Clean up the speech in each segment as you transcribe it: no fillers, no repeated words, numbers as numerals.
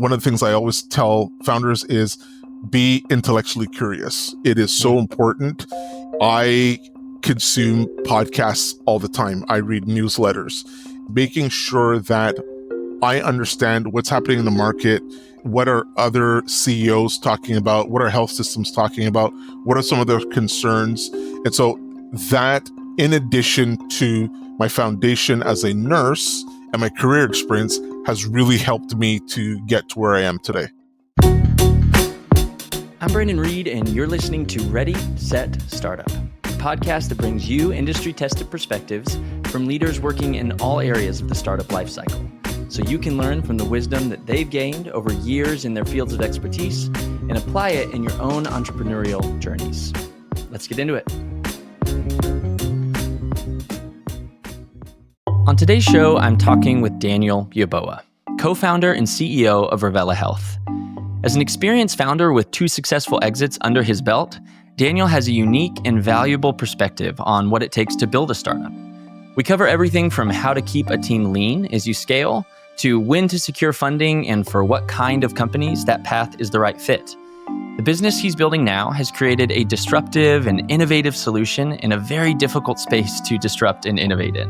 one of the things I always tell founders is be intellectually curious. It is so important. I consume podcasts all the time. I read newsletters, making sure that I understand what's happening in the market. What are other CEOs talking about? What are health systems talking about? What are some of their concerns? And so that, in addition to my foundation as a nurse and my career experience, has really helped me to get to where I am today. I'm Brandon Reed, and you're listening to Ready, Set, Startup, a podcast that brings you industry-tested perspectives from leaders working in all areas of the startup lifecycle, so you can learn from the wisdom that they've gained over years in their fields of expertise and apply it in your own entrepreneurial journeys. Let's get into it. On today's show, I'm talking with Daniel Yeboah, co-founder and CEO of Revella Health. As an experienced founder with 2 successful exits under his belt, Daniel has a unique and valuable perspective on what it takes to build a startup. We cover everything from how to keep a team lean as you scale, to when to secure funding and for what kind of companies that path is the right fit. The business he's building now has created a disruptive and innovative solution in a very difficult space to disrupt and innovate in: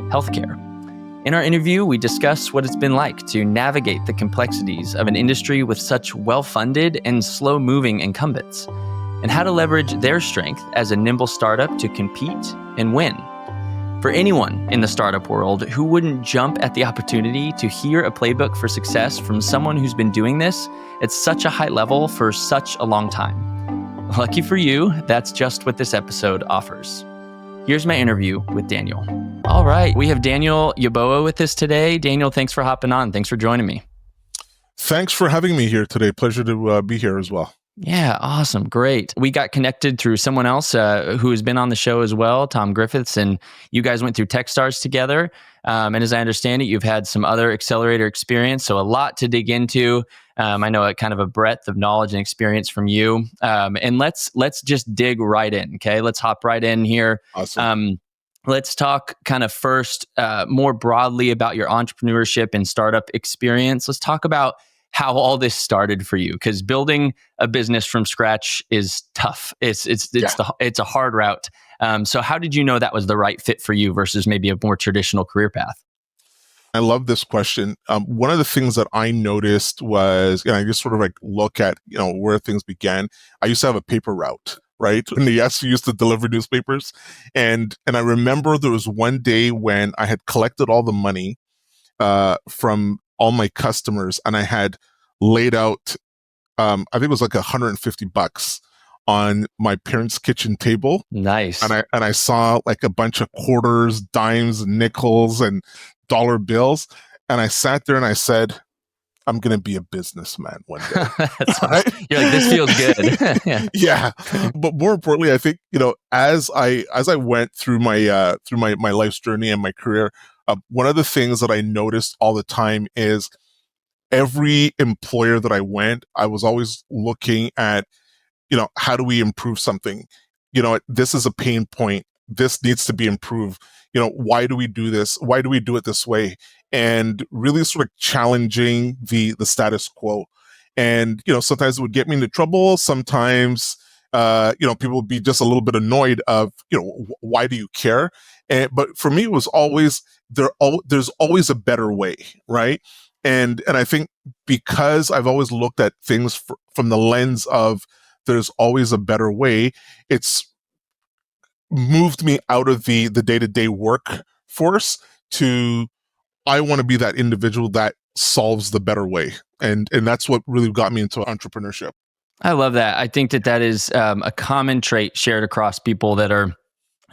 healthcare. In our interview, we discuss what it's been like to navigate the complexities of an industry with such well-funded and slow-moving incumbents, and how to leverage their strength as a nimble startup to compete and win. For anyone in the startup world who wouldn't jump at the opportunity to hear a playbook for success from someone who's been doing this at such a high level for such a long time. Lucky for you, that's just what this episode offers. Here's my interview with Daniel. All right, we have Daniel Yeboah with us today. Daniel, thanks for hopping on. Thanks for joining me. Thanks for having me here today. Pleasure to be here as well. Yeah, awesome. Great. We got connected through someone else who has been on the show as well, Tom Griffiths, and you guys went through Techstars together. And as I understand it, you've had some other accelerator experience, so a lot to dig into. I know a kind of a breadth of knowledge and experience from you. And let's just dig right in, okay? Let's hop right in here. Awesome. Let's talk kind of first more broadly about your entrepreneurship and startup experience. Let's talk about how all this started for you, because building a business from scratch is tough. It's a hard route. So how did you know that was the right fit for you versus maybe a more traditional career path? I love this question. One of the things that I noticed was, I just sort of like look at, where things began. I used to have a paper route, right? And yes, we used to deliver newspapers. And I remember there was one day when I had collected all the money from all my customers, and I had laid out, I think it was like $150 on my parents' kitchen table. Nice. And I saw like a bunch of quarters, dimes, nickels, and dollar bills. And I sat there and I said, I'm going to be a businessman one day. Right? You're like, this feels good. Yeah. Yeah. But more importantly, I think, as I went through my life's journey and my career, one of the things that I noticed all the time is every employer that I went, I was always looking at, how do we improve something? This is a pain point. This needs to be improved. Why do we do this? Why do we do it this way? And really sort of challenging the status quo. And, sometimes it would get me into trouble. Sometimes, people would be just a little bit annoyed of, why do you care? But for me, it was always, there's always a better way, right? And I think because I've always looked at things from the lens of there's always a better way, it's moved me out of the day-to-day workforce to, I want to be that individual that solves the better way. And that's what really got me into entrepreneurship. I love that. I think that is a common trait shared across people that are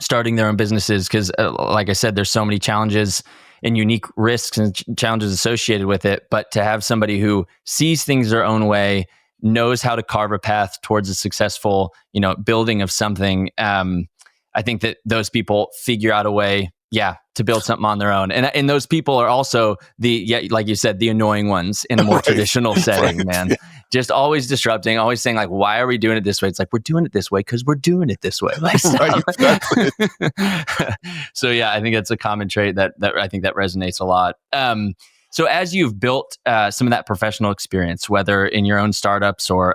starting their own businesses, because like I said, there's so many challenges and unique risks and challenges associated with it. But to have somebody who sees things their own way, knows how to carve a path towards a successful, building of something, I think that those people figure out a way, to build something on their own. And those people are also like you said, the annoying ones in a more traditional setting, man. Just always disrupting, always saying like, why are we doing it this way? It's like, we're doing it this way because we're doing it this way. Like, Right, exactly. So yeah, I think that's a common trait that I think that resonates a lot. So as you've built some of that professional experience, whether in your own startups or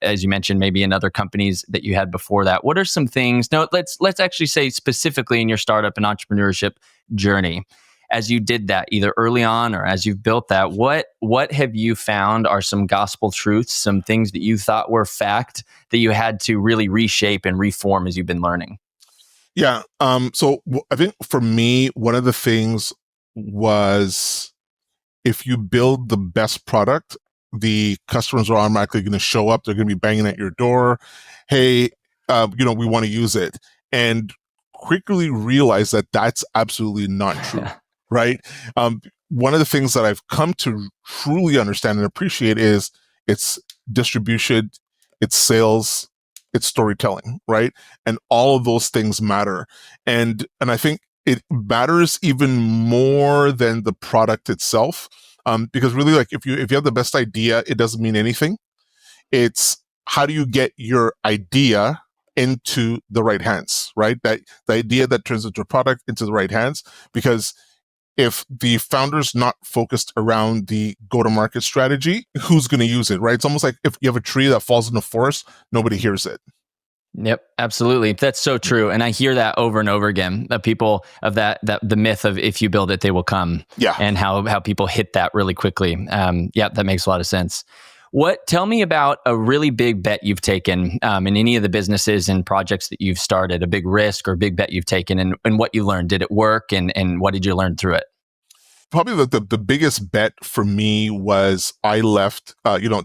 as you mentioned, maybe in other companies that you had before that, what are some things? No, let's actually say specifically in your startup and entrepreneurship journey, as you did that either early on or as you've built that, what have you found are some gospel truths, some things that you thought were fact that you had to really reshape and reform as you've been learning? Yeah. I think for me, one of the things was, if you build the best product, the customers are automatically going to show up. They're going to be banging at your door. Hey, we want to use it. And quickly realize that that's absolutely not true, right? One of the things that I've come to truly understand and appreciate is it's distribution, it's sales, it's storytelling, right? And all of those things matter. And I think it matters even more than the product itself. Because really, like, if you have the best idea, it doesn't mean anything. It's how do you get your idea into the right hands, right? That the idea that turns into a product into the right hands. Because if the founder's not focused around the go-to-market strategy, who's going to use it, right? It's almost like if you have a tree that falls in the forest, nobody hears it. Yep, absolutely. That's so true. And I hear that over and over again. The people of that the myth of if you build it, they will come. Yeah. And how people hit that really quickly. Yeah, that makes a lot of sense. Tell me about a really big bet you've taken in any of the businesses and projects that you've started, a big risk or big bet you've taken, and what you learned. Did it work, and what did you learn through it? Probably the biggest bet for me was I left,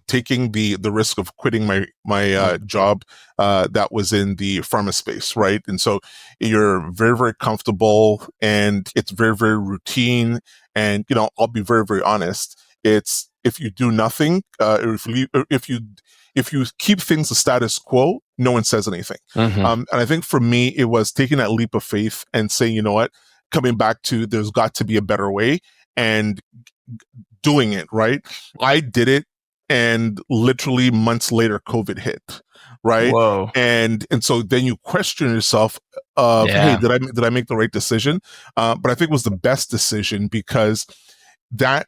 taking the risk of quitting my job that was in the pharma space, right? And so you're very, very comfortable, and it's very, very routine. And I'll be very, very honest. It's if you do nothing, if you keep things the status quo, no one says anything. And I think for me, it was taking that leap of faith and saying, you know what, coming back to there's got to be a better way, and doing it, right? I did it, and literally months later, COVID hit, right? Whoa. And so then you question yourself of, hey, Yeah. did I make the right decision? But I think it was the best decision, because that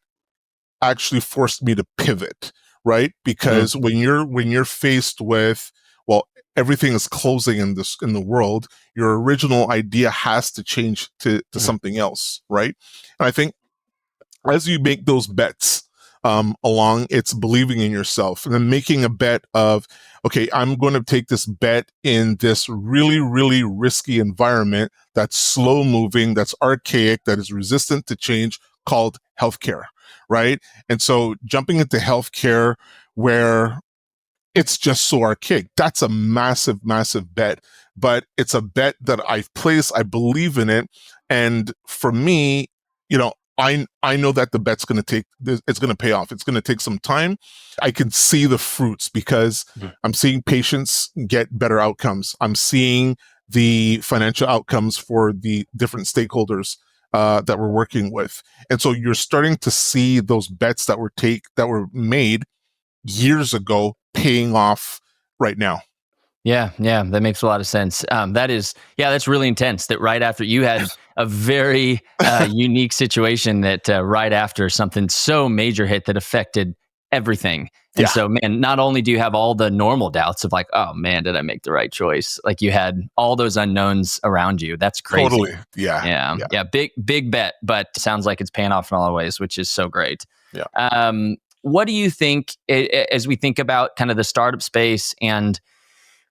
actually forced me to pivot, right? Because when you're faced with, well, everything is closing in the world, your original idea has to change to something else, right? And I think as you make those bets along, it's believing in yourself, and then making a bet of, okay, I'm going to take this bet in this really, really risky environment that's slow moving, that's archaic, that is resistant to change, called healthcare, right? And so jumping into healthcare where it's just so archaic, that's a massive, massive bet. But it's a bet that I've placed. I believe in it. And for me, I know that the bet's going to it's going to pay off. It's going to take some time. I can see the fruits, because I'm seeing patients get better outcomes. I'm seeing the financial outcomes for the different stakeholders that we're working with. And so you're starting to see those bets that were made years ago paying off right now. Yeah, that makes a lot of sense. That's really intense. That right after you had a very unique situation, that right after something so major hit that affected everything. And so, man, not only do you have all the normal doubts of like, oh man, did I make the right choice? Like, you had all those unknowns around you. That's crazy. Totally. Yeah. Big bet, but sounds like it's paying off in all ways, which is so great. Yeah. What do you think, as we think about kind of the startup space and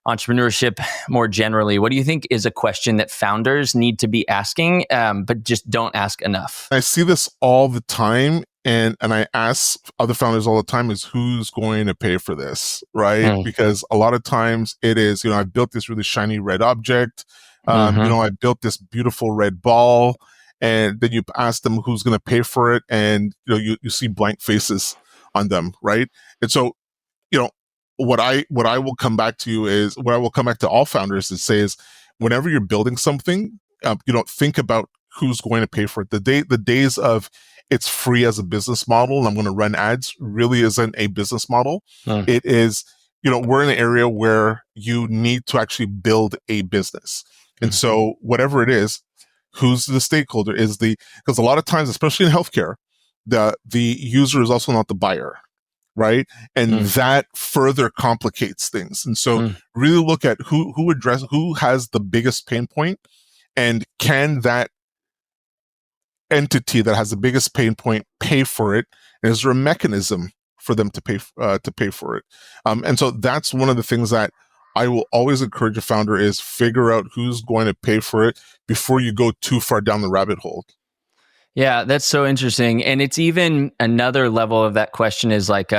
entrepreneurship more generally, what do you think is a question that founders need to be asking, but just don't ask enough? I see this all the time, and I ask other founders all the time, is who's going to pay for this, right? Because a lot of times it is, I've built this really shiny red object, I built this beautiful red ball, and then you ask them who's going to pay for it, and you see blank faces on them, right? And so, what I will come back to all founders to say is, whenever you're building something, think about who's going to pay for it. The days of it's free as a business model and I'm going to run ads really isn't a business model. It is, we're in an area where you need to actually build a business. And so whatever it is, who's the stakeholder because a lot of times, especially in healthcare, the user is also not the buyer, right? And Mm, that further complicates things. And so mm. really look at who has the biggest pain point, and can that entity that has the biggest pain point pay for it? And is there a mechanism for them to pay for it? And so that's one of the things that I will always encourage a founder is figure out who's going to pay for it before you go too far down the rabbit hole. Yeah, that's so interesting. And it's even another level of that question is like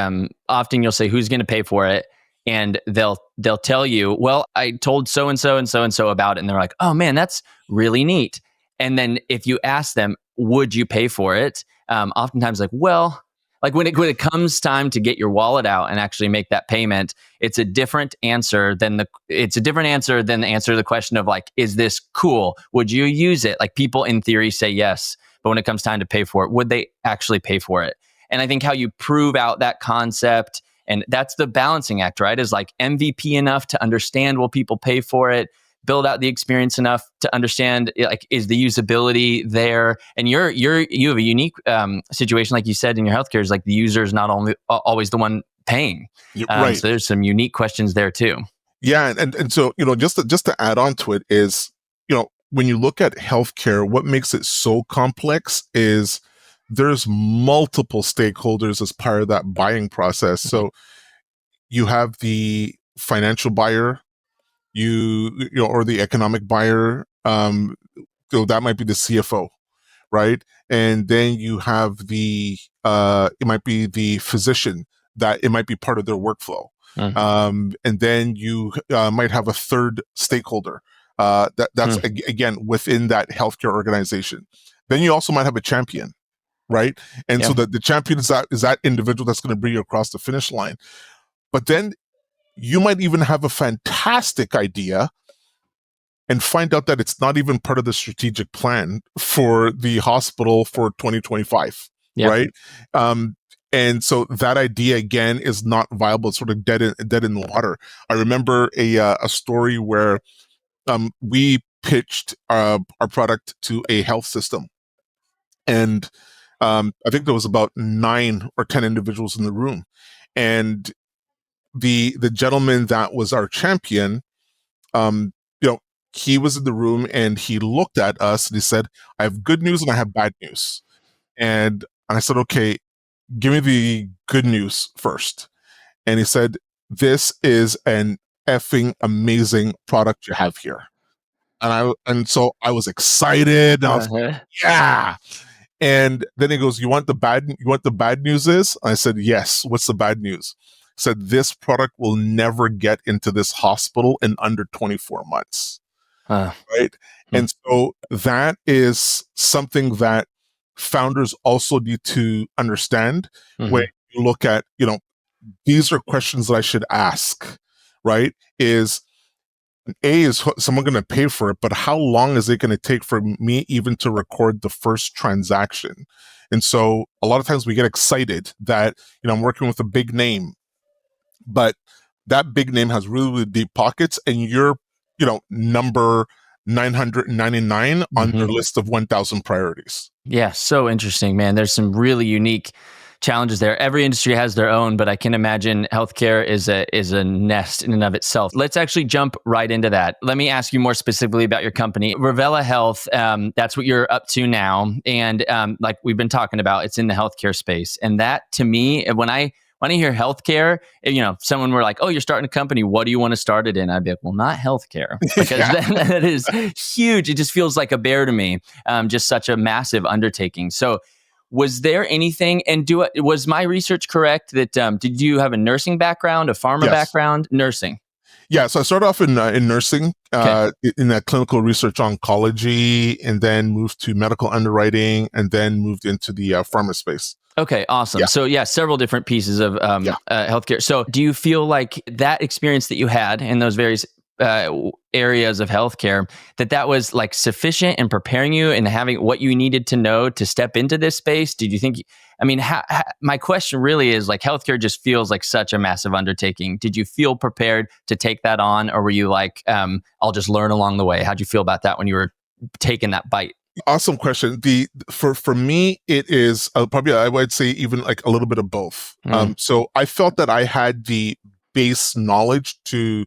often you'll say who's going to pay for it, and they'll tell you, well, I told so and so and so and so about it, and they're like, "Oh man, that's really neat." And then if you ask them, "Would you pay for it?" Oftentimes like, "Well, like when it comes time to get your wallet out and actually make that payment, it's a different answer than the answer to the question of like, is this cool? Would you use it?" Like people in theory say yes, but when it comes time to pay for it, would they actually pay for it? And I think how you prove out that concept, and that's the balancing act, right? Is like MVP enough to understand will people pay for it, build out the experience enough to understand like is the usability there. And you have a unique situation, like you said in your healthcare, is like the user is not only always the one paying. Right. So there's some unique questions there too. Yeah, and so just to add on to it is, when you look at healthcare, what makes it so complex is there's multiple stakeholders as part of that buying process. So you have the financial buyer, or the economic buyer. So that might be the CFO, right? And then you have it might be the physician, that it might be part of their workflow. And then you might have a third stakeholder that's again within that healthcare organization. Then you also might have a champion, right? And so the champion is that individual that's going to bring you across the finish line. But then you might even have a fantastic idea and find out that it's not even part of the strategic plan for the hospital for 2025, right? And so that idea again is not viable. It's sort of dead in the water. I remember a story where we pitched our product to a health system, and I think there was about 9 or 10 individuals in the room, and the gentleman that was our champion, he was in the room and he looked at us and he said, "I have good news and I have bad news." And I said, "Okay, give me the good news first." And he said, "This is an effing amazing product you have here." And so I was excited. And I was like, "Yeah." And then he goes, "You want the bad news is?" I said, "Yes." "What's the bad news?" He said, "This product will never get into this hospital in under 24 months. Right? And so that is something that founders also need to understand when you look at, these are questions that I should ask, right? Is someone going to pay for it, but how long is it going to take for me even to record the first transaction? And so a lot of times we get excited that, I'm working with a big name, but that big name has really, really deep pockets, and you're, number 999 on their list of 1,000 priorities. Yeah, so interesting, man. There's some really unique challenges there. Every industry has their own, but I can imagine healthcare is a nest in and of itself. Let's actually jump right into that. Let me ask you more specifically about your company, Revella Health. That's what you're up to now, and like we've been talking about, it's in the healthcare space. And that, to me, when I hear healthcare, someone were like, "Oh, you're starting a company. What do you want to start it in?" I'd be like, "Well, not healthcare," because that is huge. It just feels like a bear to me. Just such a massive undertaking. So, was there anything? And was my research correct that did you have a nursing background, a pharma background, nursing? Yeah, so I started off in nursing, in that clinical research oncology, and then moved to medical underwriting, and then moved into the pharma space. Okay, awesome. So several different pieces of healthcare. So do you feel like that experience that you had in those various areas of healthcare, that was like sufficient in preparing you and having what you needed to know to step into this space? Did you think, my question really is like, healthcare just feels like such a massive undertaking. Did you feel prepared to take that on, or were you like, I'll just learn along the way? How'd you feel about that when you were taking that bite? Awesome question. For me, it is probably, I would say, even like a little bit of both. So I felt that I had the base knowledge to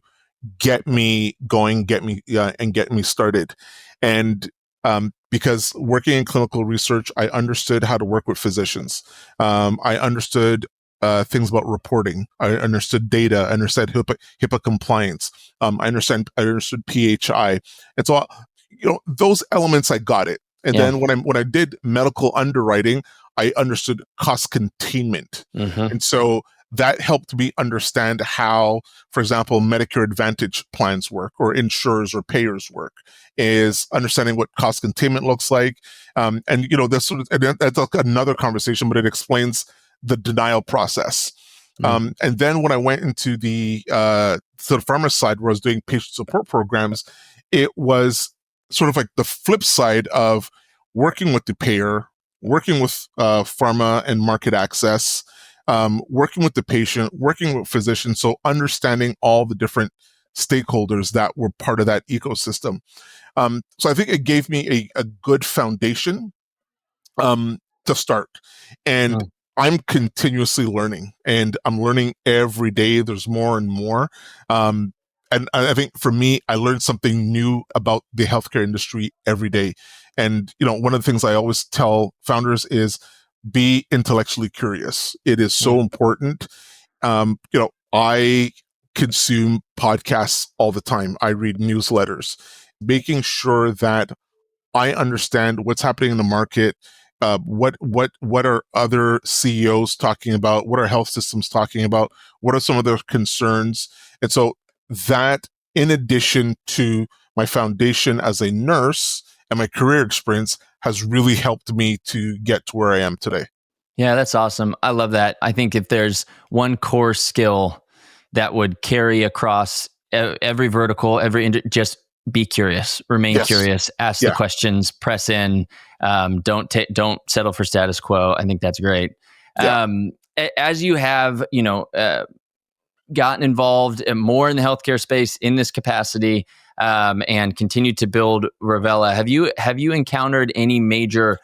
get me going, and get me started. And because working in clinical research, I understood how to work with physicians. I understood things about reporting. I understood data. I understood HIPAA compliance. I understood PHI. And so, those elements, I got it. And Yeah. then when I did medical underwriting, I understood cost containment. And so that helped me understand how, for example, Medicare Advantage plans work, or insurers or payers work, is understanding what cost containment looks like. And that's that's like another conversation, but it explains the denial process. And then when I went into the pharma side, where I was doing patient support programs, it was sort of like the flip side of working with the payer, working with pharma and market access, working with the patient, working with physicians. So understanding all the different stakeholders that were part of that ecosystem. So I think it gave me a good foundation to start. And I'm continuously learning, and I'm learning every day. There's more and more. And I think for me, I learned something new about the healthcare industry every day. And, one of the things I always tell founders is be intellectually curious. It is so important. I consume podcasts all the time. I read newsletters, making sure that I understand what's happening in the market. What are other CEOs talking about? What are health systems talking about? What are some of their concerns? And so that, in addition to my foundation as a nurse and my career experience, has really helped me to get to where I am today. Yeah, that's awesome. I love that. I think if there's one core skill that would carry across every vertical, just be curious, remain Yes. curious, ask the Yeah. questions, press in, don't settle for status quo. I think that's great. Yeah. As you have, gotten involved more in the healthcare space in this capacity, and continued to build Revella, have you encountered any major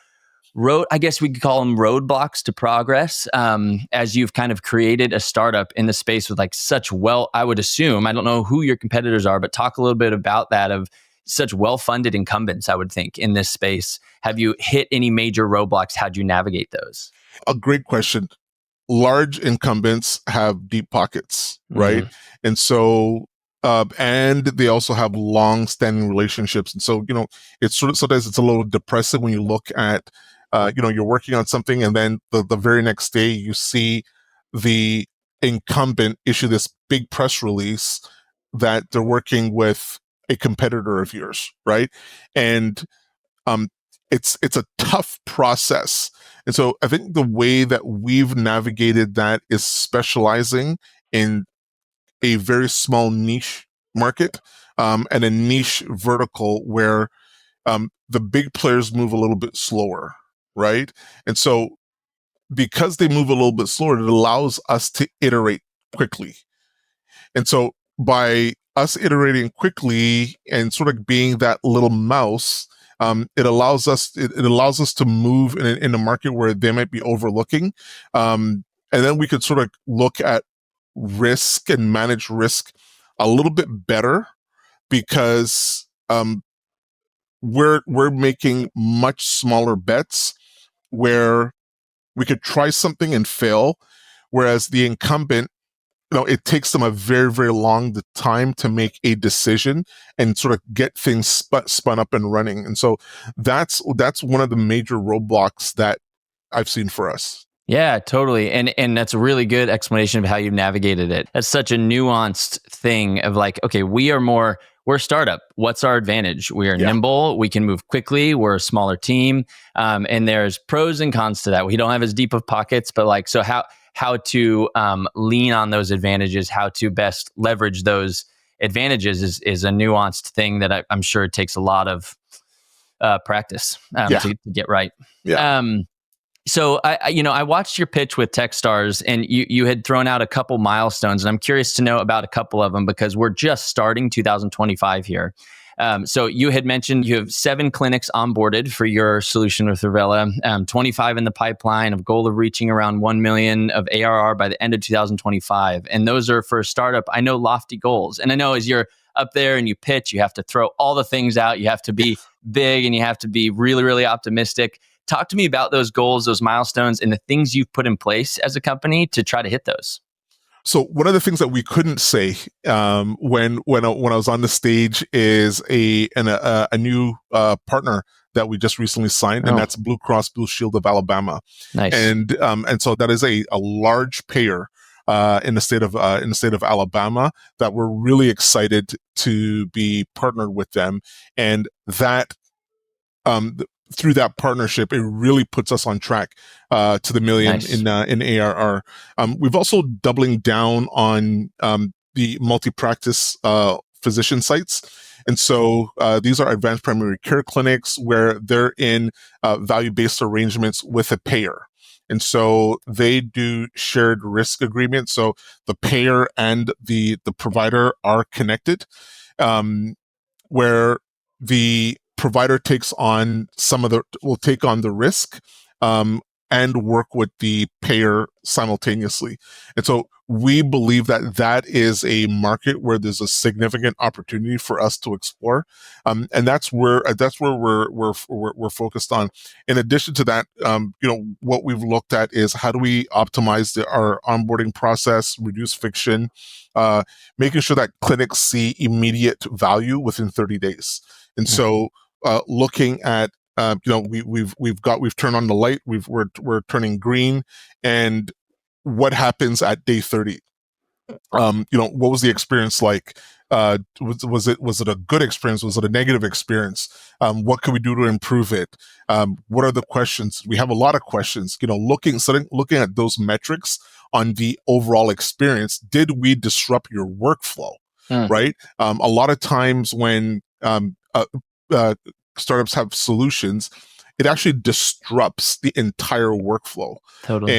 I guess we could call them roadblocks to progress, as you've kind of created a startup in the space with like such I would assume, I don't know who your competitors are, but talk a little bit about that, of such well-funded incumbents, I would think, in this space. Have you hit any major roadblocks? How'd you navigate those? A great question. Large incumbents have deep pockets, right? Mm-hmm. And so, and they also have long-standing relationships. And so, it's sort of, sometimes it's a little depressing when you look at, you're working on something, and then the very next day you see the incumbent issue this big press release that they're working with a competitor of yours, right? And um, it's a tough process. And so I think the way that we've navigated that is specializing in a very small niche market, and a niche vertical where the big players move a little bit slower, right? And so because they move a little bit slower, it allows us to iterate quickly. And so by us iterating quickly and sort of being that little mouse, it allows us to move in a market where they might be overlooking. And then we could sort of look at risk and manage risk a little bit better, because we're making much smaller bets where we could try something and fail, whereas the incumbent, it takes them a very, very long time to make a decision and sort of get things spun up and running. And so that's one of the major roadblocks that I've seen for us. Yeah, totally. And that's a really good explanation of how you navigated it. That's such a nuanced thing of like, okay, we're a startup. What's our advantage? We are nimble. We can move quickly. We're a smaller team. And there's pros and cons to that. We don't have as deep of pockets, but like, so how to lean on those advantages, how to best leverage those advantages is a nuanced thing that I'm sure it takes a lot of practice to get right. Yeah. So I watched your pitch with Techstars, and you had thrown out a couple milestones, and I'm curious to know about a couple of them because we're just starting 2025 here. So you had mentioned you have 7 clinics onboarded for your solution with Revella, 25 in the pipeline, a goal of reaching around 1 million of ARR by the end of 2025. And those are for a startup. I know lofty goals. And I know as you're up there and you pitch, you have to throw all the things out. You have to be big and you have to be really, really optimistic. Talk to me about those goals, those milestones, and the things you've put in place as a company to try to hit those. So one of the things that we couldn't say when I was on the stage is a new partner that we just recently signed, and that's Blue Cross Blue Shield of Alabama. Nice. And so that is a large payer in the state of Alabama that we're really excited to be partnered with them, and that through that partnership, it really puts us on track to the million Nice. in ARR. We've also doubling down on the multi-practice physician sites. And so these are advanced primary care clinics where they're in value-based arrangements with a payer. And so they do shared risk agreements. So the payer and the provider are connected, where the provider will take on the risk, and work with the payer simultaneously. And so we believe that is a market where there's a significant opportunity for us to explore. And that's where we're focused on. In addition to that, what we've looked at is how do we optimize our onboarding process, reduce friction, making sure that clinics see immediate value within 30 days. And so looking at we've turned on the light, we're turning green, and what happens at day 30? What was the experience like? Was it a good experience? Was it a negative experience? What can we do to improve it? What are the questions? We have a lot of questions. Looking at those metrics on the overall experience. Did we disrupt your workflow? Right. A lot of times when startups have solutions, it actually disrupts the entire workflow. Totally.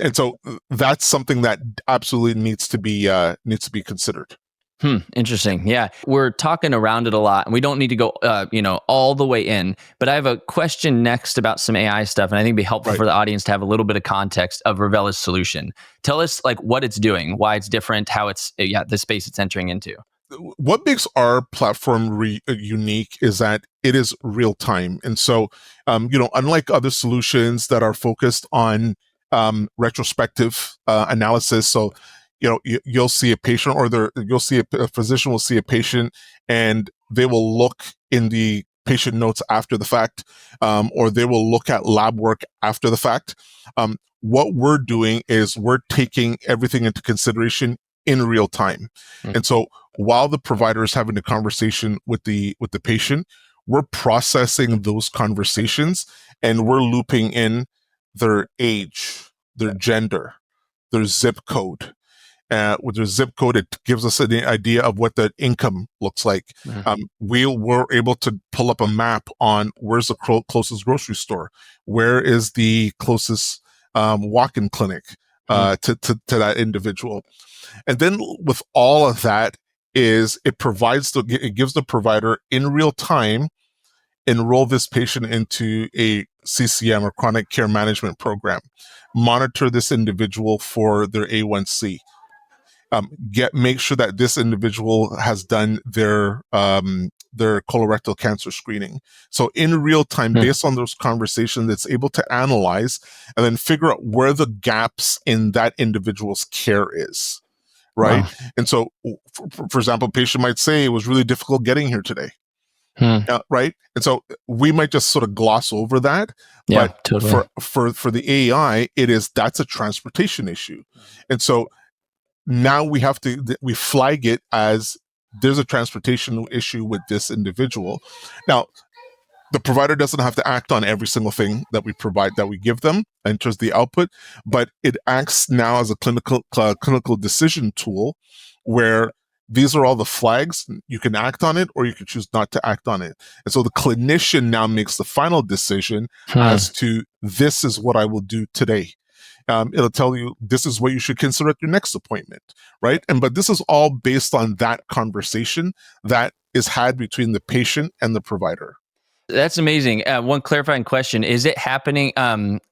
And so that's something that absolutely needs to be considered. Interesting. Yeah. We're talking around it a lot and we don't need to go, all the way in, but I have a question next about some AI stuff. And I think it'd be helpful for the audience to have a little bit of context of Revella's solution. Tell us what it's doing, why it's different, how it's, the space it's entering into. What makes our platform unique is that it is real time. And so, unlike other solutions that are focused on retrospective analysis, so you'll see a patient, or a physician will see a patient, and they will look in the patient notes after the fact, or they will look at lab work after the fact. What we're doing is we're taking everything into consideration in real time. And so while the provider is having a conversation with the patient, we're processing those conversations, and we're looping in their age, their gender, their zip code. With their zip code, it gives us an idea of what the income looks like. We're able to pull up a map on where's the closest grocery store, where is the closest walk-in clinic to that individual. And then with all of that it gives the provider in real time, enroll this patient into a CCM, or chronic care management program, monitor this individual for their A1C, make sure that this individual has done their colorectal cancer screening. So in real time, based on those conversations, it's able to analyze and then figure out where the gaps in that individual's care is. Right. Wow. And so, for example, a patient might say it was really difficult getting here today. Right. And so we might just sort of gloss over that. Yeah, but totally. for the AI, that's a transportation issue. And so now we flag it as there's a transportation issue with this individual. Now, the provider doesn't have to act on every single thing that we give them, enters the output, but it acts now as a clinical decision tool where these are all the flags. You can act on it, or you can choose not to act on it. And so the clinician now makes the final decision as to, this is what I will do today. It'll tell you this is what you should consider at your next appointment, right? But this is all based on that conversation that is had between the patient and the provider. That's amazing. One clarifying question: is it happening?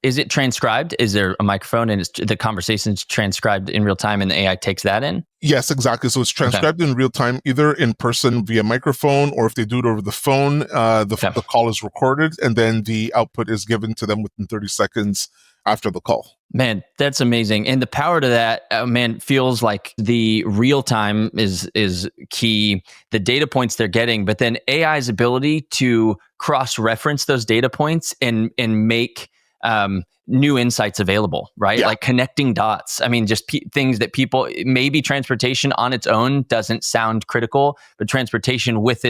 Is it transcribed? Is there a microphone and the conversation's transcribed in real time, and the AI takes that in? Yes, exactly. So it's transcribed in real time, either in person via microphone, or if they do it over the phone, the call is recorded, and then the output is given to them within 30 seconds after the call. Man, that's amazing. And the power to that, man, feels like the real time is key. The data points they're getting, but then AI's ability to cross reference those data points and make new insights available, right? Yeah. Like connecting dots. I mean, just things that people, maybe transportation on its own doesn't sound critical, but transportation with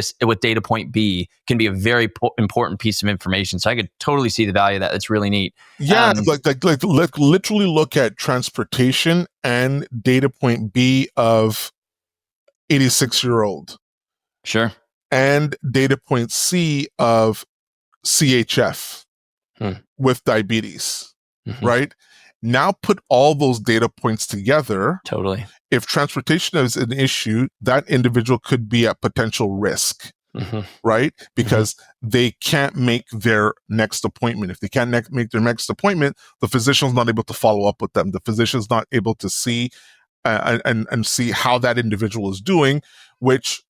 data point B can be a very important piece of information. So I could totally see the value of that. That's really neat. Yeah, like literally look at transportation and data point B of 86-year-old. Sure. And data point C of CHF with diabetes, right? Now put all those data points together. Totally. If transportation is an issue, that individual could be at potential risk, right? Because they can't make their next appointment. If they can't make their next appointment, the physician's not able to follow up with them. The physician's not able to see and see how that individual is doing, which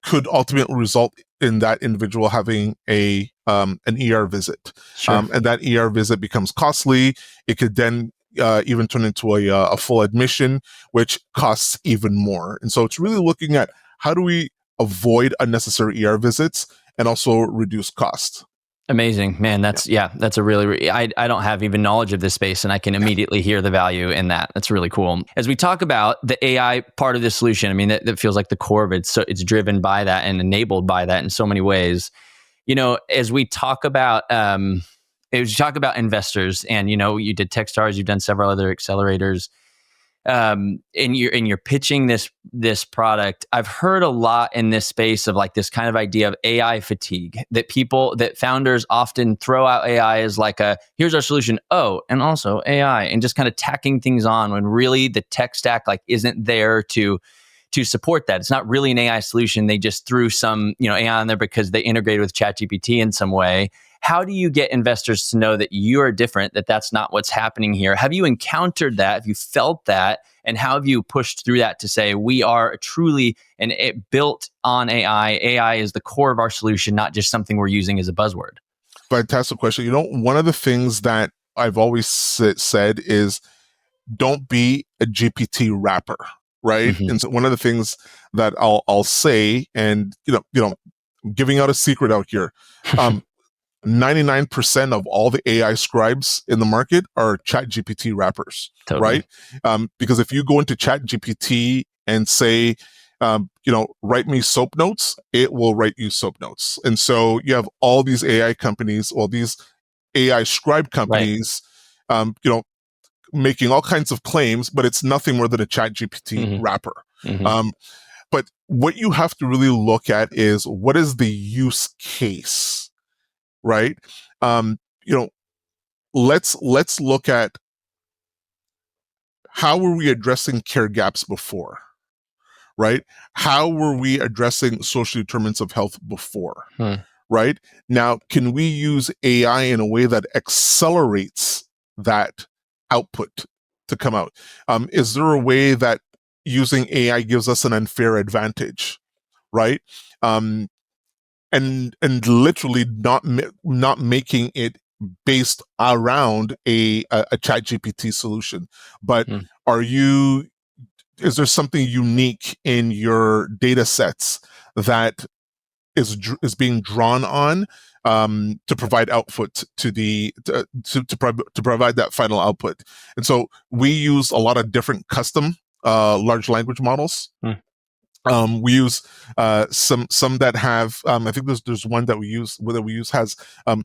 could ultimately result in that individual having an ER visit. Sure. And that ER visit becomes costly. It could then even turn into a full admission, which costs even more. And so it's really looking at how do we avoid unnecessary ER visits and also reduce cost. Amazing, man. That's a really, I don't have even knowledge of this space, and I can immediately hear the value in that. That's really cool. As we talk about the AI part of the solution, I mean, that feels like the core of it. So it's driven by that and enabled by that in so many ways. You know, as we talk about, investors, and you did Techstars, you've done several other accelerators. And you're pitching this product. I've heard a lot in this space of like this kind of idea of AI fatigue, that founders often throw out AI as like here's our solution. Oh, and also AI, and just kind of tacking things on when really the tech stack like isn't there to support that. It's not really an AI solution. They just threw some AI on there because they integrated with ChatGPT in some way. How do you get investors to know that you are different, that that's not what's happening here? Have you encountered that? Have you felt that? And how have you pushed through that to say we are truly built on AI? AI is the core of our solution, not just something we're using as a buzzword. Fantastic question. One of the things that I've always said is don't be a GPT wrapper, right? And so one of the things that I'll say, and giving out a secret out here, 99% of all the AI scribes in the market are ChatGPT wrappers, right? Because if you go into ChatGPT and say, write me soap notes, it will write you soap notes. And so you have all these AI companies, or these AI scribe companies, making all kinds of claims, but it's nothing more than a ChatGPT wrapper. But what you have to really look at is what is the use case? Right. Let's look at how were we addressing care gaps before, right? How were we addressing social determinants of health before, right? Now, can we use AI in a way that accelerates that output to come out? Is there a way that using AI gives us an unfair advantage, right? And literally not making it based around a ChatGPT solution, but is there something unique in your data sets that is being drawn on to provide output to provide that final output? And so we use a lot of different custom large language models. We use some that have I think there's one that we use has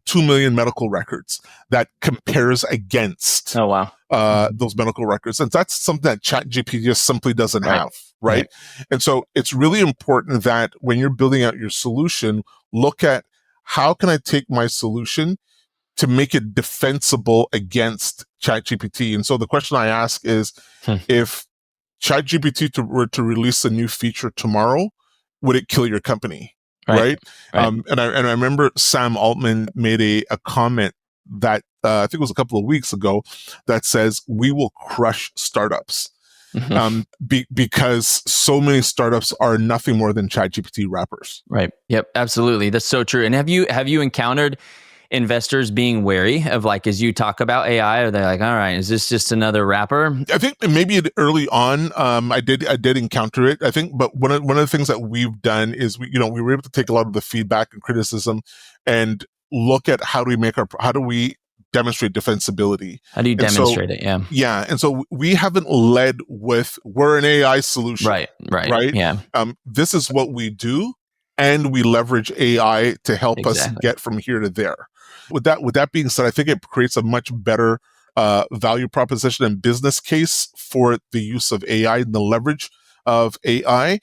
2 million medical records that compares against those medical records, and that's something that ChatGPT just simply doesn't have, right? And so it's really important that when you're building out your solution, look at how can I take my solution to make it defensible against ChatGPT. And so the question I ask is, if ChatGPT were to release a new feature tomorrow, would it kill your company? Right. And I remember Sam Altman made a comment that I think it was a couple of weeks ago that says, we will crush startups. Because so many startups are nothing more than ChatGPT wrappers. Right. Yep. Absolutely. That's so true. And have you encountered investors being wary of, like, as you talk about AI, are they like, all right, is this just another wrapper? I think maybe early on, I did encounter it. I think, but one of the things that we've done is we were able to take a lot of the feedback and criticism and look at how do we demonstrate defensibility. How do you demonstrate it? Yeah. Yeah. And so we haven't led with, we're an AI solution. Right. Yeah. This is what we do. And we leverage AI to help us get from here to there. With that being said, I think it creates a much better value proposition and business case for the use of AI and the leverage of AI,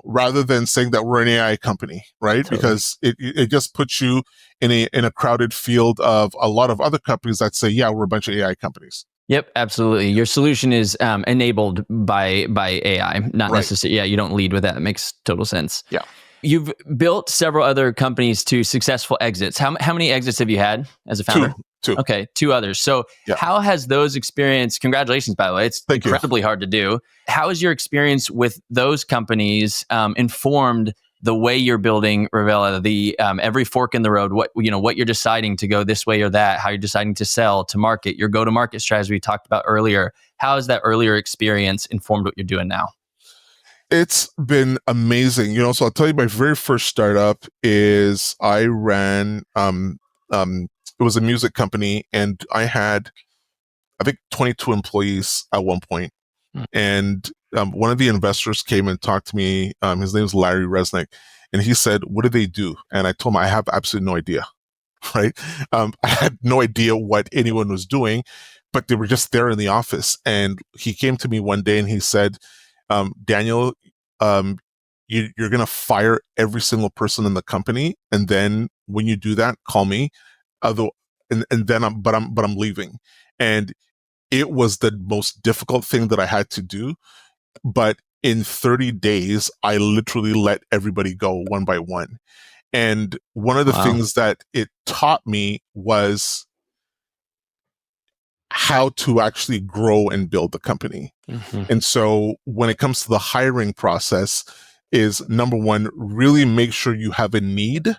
rather than saying that we're an AI company, right? Totally. Because it just puts you in a crowded field of a lot of other companies that say, yeah, we're a bunch of AI companies. Yep, absolutely. Your solution is enabled by AI, not necessarily. Yeah, you don't lead with that. It makes total sense. Yeah. You've built several other companies to successful exits. How many exits have you had as a founder? Two. Okay, 2 others. So how has those experience, congratulations, by the way, it's incredibly hard to do. How has your experience with those companies informed the way you're building Revella, the every fork in the road, what you're deciding to go this way or that, how you're deciding to sell, to market, your go-to-market strategy we talked about earlier. How has that earlier experience informed what you're doing now? It's been amazing. So I'll tell you, my very first startup is I ran, it was a music company, and I had, I think, 22 employees at one point. And one of the investors came and talked to me. His name is Larry Resnick. And he said, what do they do? And I told him, I have absolutely no idea. Right. I had no idea what anyone was doing, but they were just there in the office. And he came to me one day and he said, Daniel, you're going to fire every single person in the company. And then when you do that, call me. And then I'm leaving. And it was the most difficult thing that I had to do. But in 30 days, I literally let everybody go one by one. And one of the things that it taught me was how to actually grow and build the company. And so when it comes to the hiring process, is number one, really make sure you have a need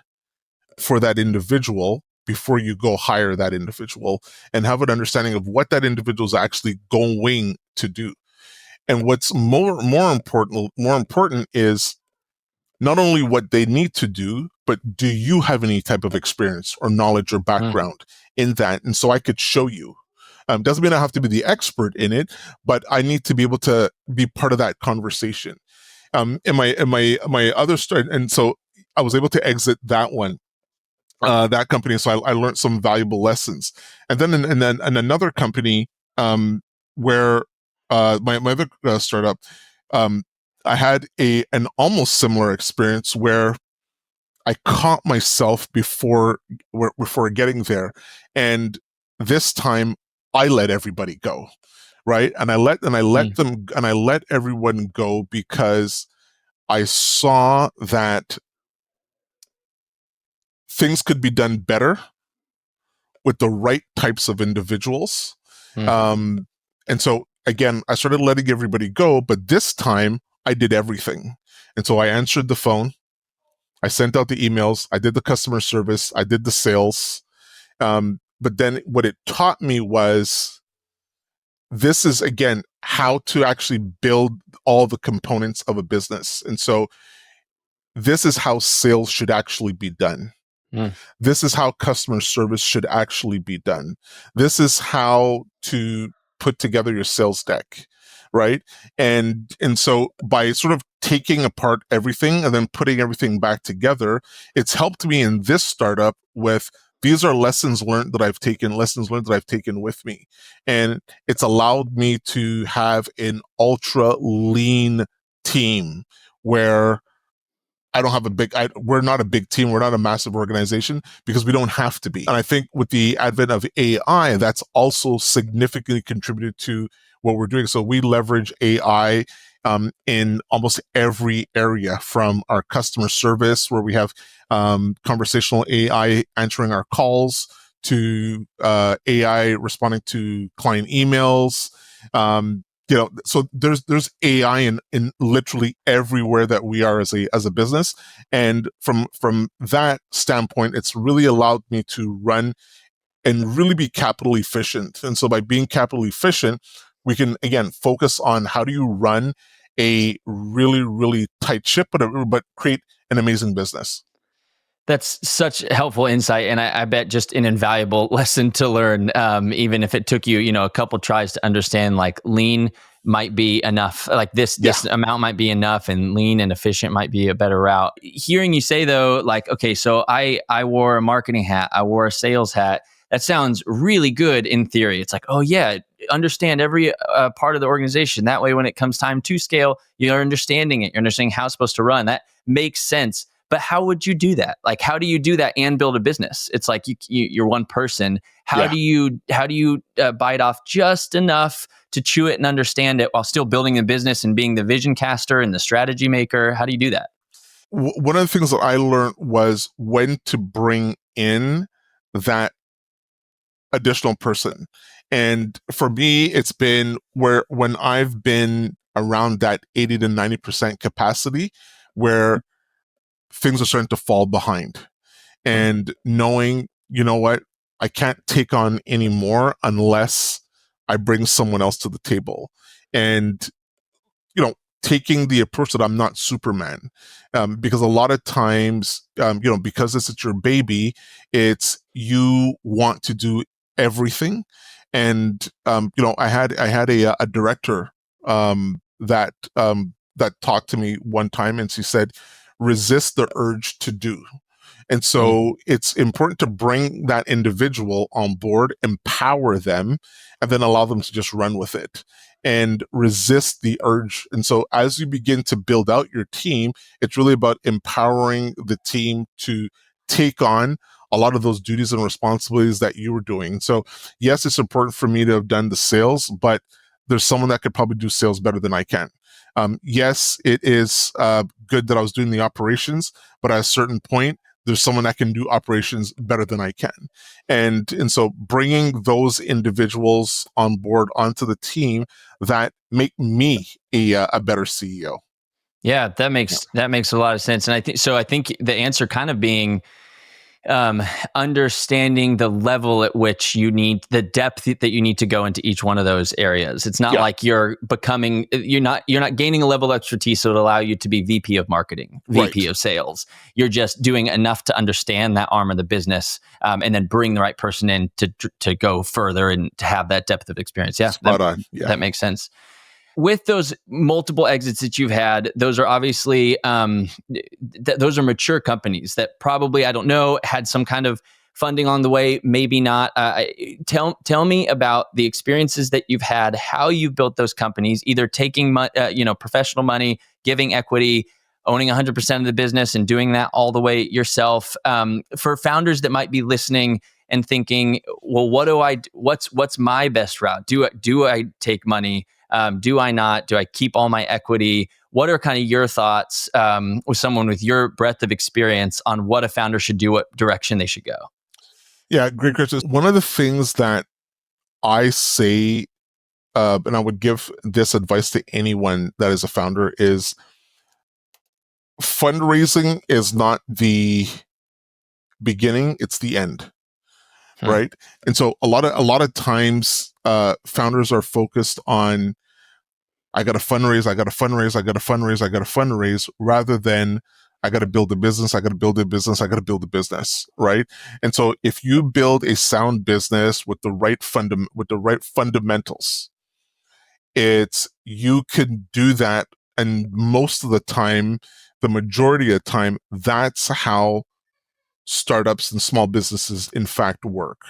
for that individual before you go hire that individual, and have an understanding of what that individual is actually going to do. And what's more important is not only what they need to do, but do you have any type of experience or knowledge or background in that? And so I could show you. Doesn't mean I have to be the expert in it, but I need to be able to be part of that conversation. In my other start, and so I was able to exit that one, that company. So I learned some valuable lessons. And then in another company, where my other startup, I had an almost similar experience where I caught myself before getting there, and this time I let everybody go, right? And I let everyone go because I saw that things could be done better with the right types of individuals. And so again, I started letting everybody go, but this time I did everything. And so I answered the phone, I sent out the emails, I did the customer service, I did the sales. But then what it taught me was, this is, again, how to actually build all the components of a business. And so this is how sales should actually be done. This is how customer service should actually be done. This is how to put together your sales deck, right? And so by sort of taking apart everything and then putting everything back together, it's helped me in this startup with, these are lessons learned that I've taken with me. And it's allowed me to have an ultra lean team where I don't have we're not a big team. We're not a massive organization because we don't have to be. And I think with the advent of AI, that's also significantly contributed to what we're doing. So we leverage AI in almost every area, from our customer service, where we have conversational AI answering our calls, to AI responding to client emails. So there's AI in literally everywhere that we are as a business. And from that standpoint, it's really allowed me to run and really be capital efficient. And so by being capital efficient, we can again focus on how do you run a really, really tight ship, but create an amazing business. That's such helpful insight, and I bet just an invaluable lesson to learn. Even if it took you, a couple tries to understand, like lean might be enough, like Yeah. this amount might be enough, and lean and efficient might be a better route. Hearing you say though, like, okay, so I wore a marketing hat, I wore a sales hat. That sounds really good in theory. It's like, oh yeah, understand every part of the organization. That way, when it comes time to scale, you're understanding it. You're understanding how it's supposed to run. That makes sense. But how would you do that? Like, how do you do that and build a business? It's like you're one person. How Yeah. do you bite off just enough to chew it and understand it while still building a business and being the vision caster and the strategy maker? How do you do that? One of the things that I learned was when to bring in that additional person. And for me, it's been when I've been around that 80 to 90% capacity, where things are starting to fall behind, and knowing, you know what, I can't take on any more unless I bring someone else to the table. And, taking the approach that I'm not Superman, because a lot of times, because this is your baby, it's you want to do everything. And, I had a director that talked to me one time, and she said, resist the urge to do. And Mm. so it's important to bring that individual on board, empower them, and then allow them to just run with it and resist the urge. And so as you begin to build out your team, it's really about empowering the team to take on a lot of those duties and responsibilities that you were doing. So yes, it's important for me to have done the sales, but there's someone that could probably do sales better than I can. Yes, it is good that I was doing the operations, but at a certain point, there's someone that can do operations better than I can. And so bringing those individuals on board onto the team that make me a better CEO. Yeah, Yeah. that makes a lot of sense. And I think the answer kind of being understanding the level at which you need the depth that you need to go into each one of those areas. It's not Yeah. like you're not gaining a level of expertise that would allow you to be VP of marketing, VP Right. of sales. You're just doing enough to understand that arm of the business, and then bring the right person in to go further and to have that depth of experience. Yeah, Spot on. Yeah. that makes sense. With those multiple exits that you've had, those are obviously those are mature companies that probably, I don't know, had some kind of funding on the way, maybe not. Tell me about the experiences that you've had, how you've built those companies, either taking professional money, giving equity, owning 100% of the business, and doing that all the way yourself. For founders that might be listening and thinking, well, what's my best route? Do I take money? Do I not? Do I keep all my equity? What are kind of your thoughts with someone with your breadth of experience on what a founder should do, what direction they should go? Yeah. Great question. One of the things that I say, and I would give this advice to anyone that is a founder, is fundraising is not the beginning, it's the end. Hmm. Right. And so a lot of times founders are focused on, I got to fundraise, I got to fundraise, I got to fundraise, I got to fundraise, rather than I got to build a business, I got to build a business, I got to build a business, right? And so if you build a sound business with the right fundamentals, it's you can do that, and most of the time, the majority of the time, that's how startups and small businesses in fact work.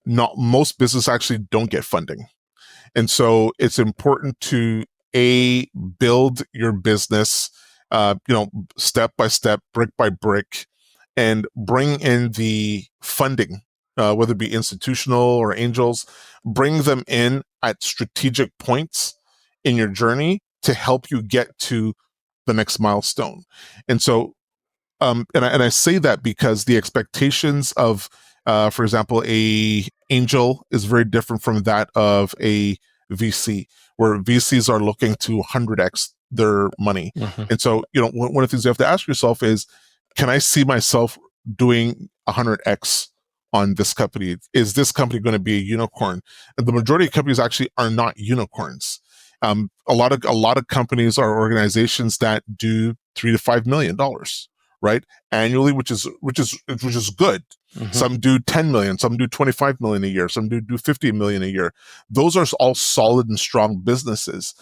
Not most businesses actually don't get funding. And so it's important to build your business step by step, brick by brick, and bring in the funding, whether it be institutional or angels, bring them in at strategic points in your journey to help you get to the next milestone. And so, and I say that because the expectations of, for example, a angel is very different from that of a VC, where VCs are looking to 100x their money. Mm-hmm. And so, one of the things you have to ask yourself is, can I see myself doing 100x on this company? Is this company going to be a unicorn? And the majority of companies actually are not unicorns. A lot of companies are organizations that do $3 to $5 million, right, annually, which is good. Mm-hmm. Some do 10 million, some do 25 million a year, some do 50 million a year. Those are all solid and strong businesses.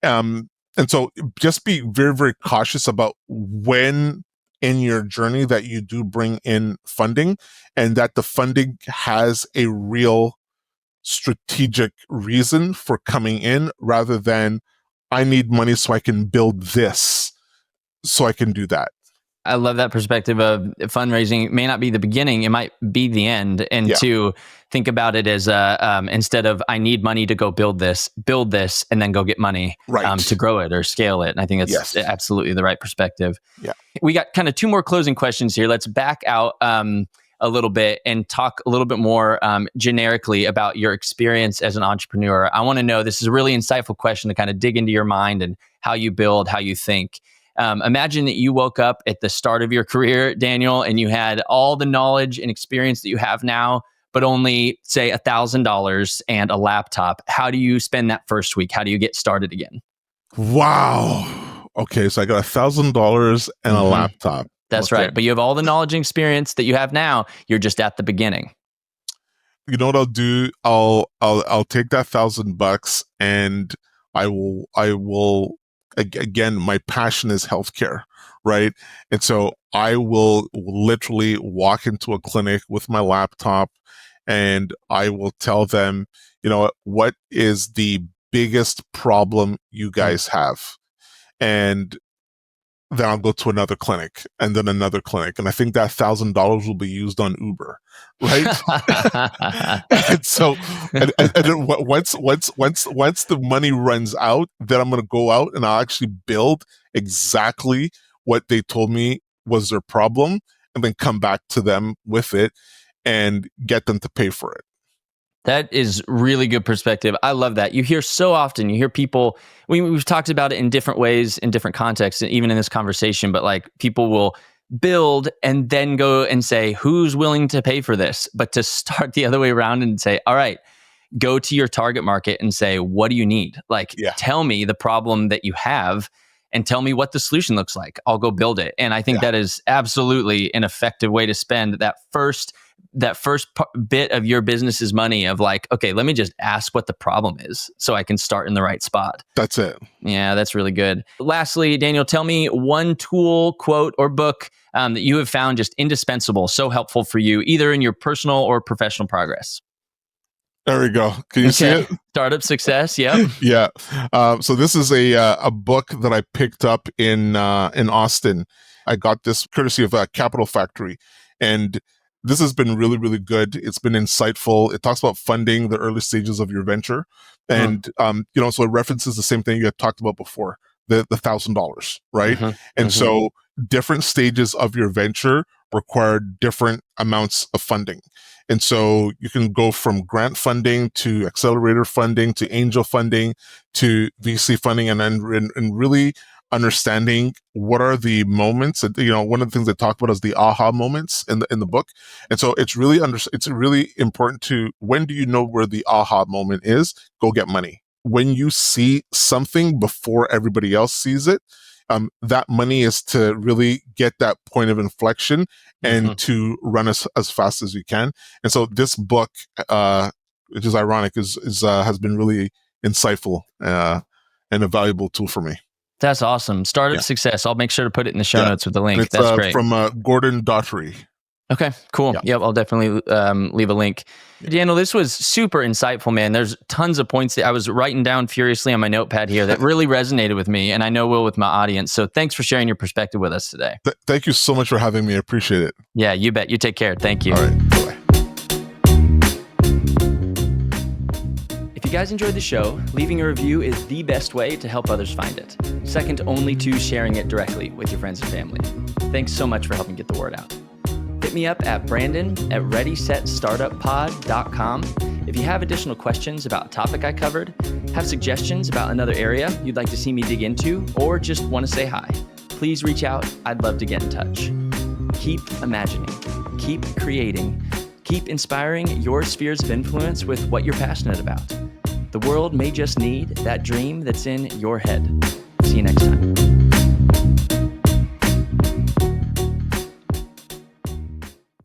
And so just be very, very cautious about when in your journey that you do bring in funding, and that the funding has a real strategic reason for coming in, rather than, I need money so I can build this, so I can do that. I love that perspective of fundraising may not be the beginning, it might be the end. And to think about it as instead of, I need money to go build this, and then go get money to grow it or scale it. And I think that's absolutely the right perspective. Yeah. We got kind of two more closing questions here. Let's back out a little bit and talk a little bit more generically about your experience as an entrepreneur. I want to know, this is a really insightful question to kind of dig into your mind and how you build, how you think. Imagine that you woke up at the start of your career, Daniel, and you had all the knowledge and experience that you have now, but only, say, $1,000 and a laptop. How do you spend that first week? How do you get started again? Wow. Okay, so I got $1,000 and a laptop. That's right. But you have all the knowledge and experience that you have now. You're just at the beginning. You know what I'll do? I'll take that $1,000 and I will. Again, my passion is healthcare, right? And so I will literally walk into a clinic with my laptop and I will tell them, what is the biggest problem you guys have? And then I'll go to another clinic and then another clinic. And I think that $1,000 will be used on Uber, right? And so, and then once the money runs out, then I'm going to go out and I'll actually build exactly what they told me was their problem, and then come back to them with it and get them to pay for it. That is really good perspective. I love that. You hear so often, you hear people, we've talked about it in different ways, in different contexts, even in this conversation, but like people will build and then go and say, who's willing to pay for this? But to start the other way around and say, all right, go to your target market and say, what do you need? Like, tell me the problem that you have and tell me what the solution looks like. I'll go build it. And I think that is absolutely an effective way to spend that first bit of your business's money of like, okay, let me just ask what the problem is so I can start in the right spot. That's it. Yeah, that's really good. Lastly, Daniel, tell me one tool, quote, or book that you have found just indispensable, so helpful for you, either in your personal or professional progress. There we go. Can you see it? Startup Success. Yep. Yeah. So this is a book that I picked up in Austin. I got this courtesy of Capital Factory, and this has been really, really good. It's been insightful. It talks about funding the early stages of your venture, and so it references the same thing you had talked about before, the $1,000, right? And so different stages of your venture require different amounts of funding. And so you can go from grant funding to accelerator funding to angel funding to VC funding, and then really understanding what are the moments. One of the things they talk about is the aha moments in the book. And so it's really important to, when do you know where the aha moment is? Go get money. When you see something before everybody else sees it, that money is to really get that point of inflection and to run as fast as you can. And so this book, which is ironic, has been really insightful and a valuable tool for me. That's awesome. Startup Success. I'll make sure to put it in the show notes with the link. It's, that's great. From Gordon Daugherty. Okay, cool. Yeah. Yep, I'll definitely leave a link. Daniel, this was super insightful, man. There's tons of points that I was writing down furiously on my notepad here that really resonated with me, and I know will with my audience. So thanks for sharing your perspective with us today. Thank you so much for having me. I appreciate it. Yeah, you bet. You take care. Thank you. All right. Bye-bye. If you guys enjoyed the show, leaving a review is the best way to help others find it. Second only to sharing it directly with your friends and family. Thanks so much for helping get the word out. Hit me up at brandon@readysetstartuppod.com. If you have additional questions about a topic I covered, have suggestions about another area you'd like to see me dig into, or just want to say hi, please reach out. I'd love to get in touch. Keep imagining, keep creating, keep inspiring your spheres of influence with what you're passionate about. The world may just need that dream that's in your head. See you next time.